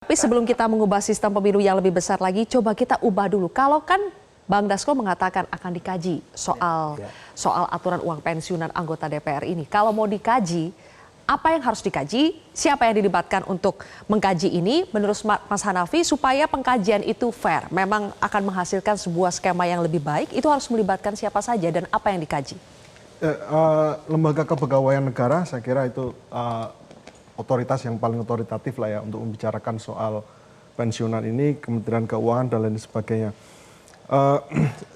Tapi sebelum kita mengubah sistem pemilu yang lebih besar lagi, coba kita ubah dulu. Kalau kan Bang Dasko mengatakan akan dikaji soal aturan uang pensiunan anggota DPR ini. Kalau mau dikaji, apa yang harus dikaji? Siapa yang dilibatkan untuk mengkaji ini? Menurut Mas Hanafi, supaya pengkajian itu fair, memang akan menghasilkan sebuah skema yang lebih baik, itu harus melibatkan siapa saja dan apa yang dikaji? Lembaga kepegawaian negara, saya kira itu otoritas yang paling otoritatif lah ya untuk membicarakan soal pensiunan ini, Kementerian Keuangan dan lain sebagainya.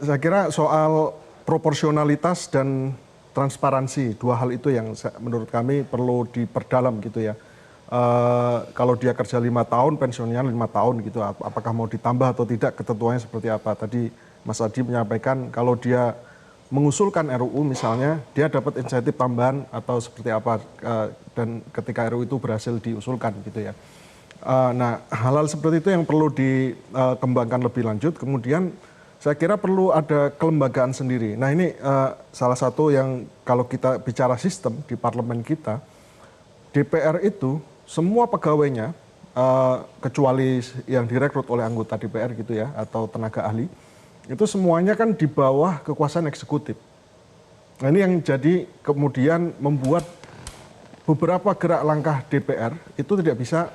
Saya kira soal proporsionalitas dan transparansi, dua hal itu yang menurut kami perlu diperdalam gitu ya. Kalau dia kerja 5 tahun, pensiunnya 5 tahun gitu, apakah mau ditambah atau tidak, ketentuannya seperti apa. Tadi Mas Adi menyampaikan kalau dia mengusulkan RUU misalnya, dia dapat insentif tambahan atau seperti apa, dan ketika RUU itu berhasil diusulkan gitu ya. Nah, hal-hal seperti itu yang perlu dikembangkan lebih lanjut. Kemudian saya kira perlu ada kelembagaan sendiri. Nah ini salah satu yang kalau kita bicara sistem di parlemen kita, DPR itu semua pegawainya, kecuali yang direkrut oleh anggota DPR gitu ya, atau tenaga ahli, itu semuanya kan di bawah kekuasaan eksekutif. Nah ini yang jadi kemudian membuat beberapa gerak langkah DPR itu tidak bisa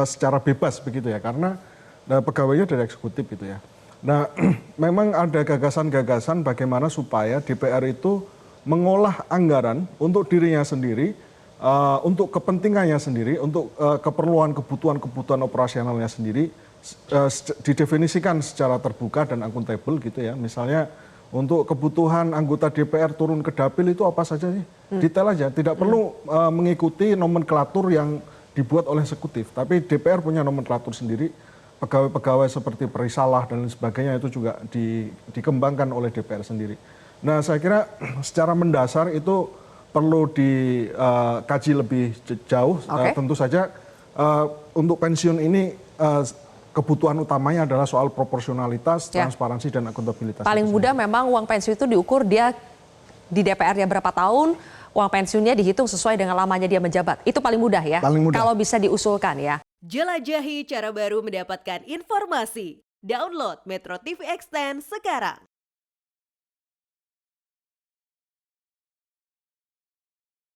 secara bebas begitu ya, karena pegawainya dari eksekutif gitu ya. Nah, memang ada gagasan-gagasan bagaimana supaya DPR itu mengolah anggaran untuk dirinya sendiri, untuk kepentingannya sendiri, untuk keperluan kebutuhan operasionalnya sendiri, didefinisikan secara terbuka dan akuntabel gitu ya. Misalnya untuk kebutuhan anggota DPR turun ke dapil itu apa saja sih? Detail aja, tidak perlu mengikuti nomenklatur yang dibuat oleh eksekutif, tapi DPR punya nomenklatur sendiri. Pegawai-pegawai seperti perisalah dan lain sebagainya itu juga dikembangkan oleh DPR sendiri. Nah saya kira secara mendasar itu perlu dikaji lebih jauh. Tentu saja untuk pensiun ini kebutuhan utamanya adalah soal proporsionalitas, transparansi dan akuntabilitas. Paling mudah memang uang pensiun itu diukur dia di DPR-nya berapa tahun, uang pensiunnya dihitung sesuai dengan lamanya dia menjabat. Itu paling mudah ya, kalau bisa diusulkan ya. Jelajahi cara baru mendapatkan informasi. Download Metro TV Extend sekarang.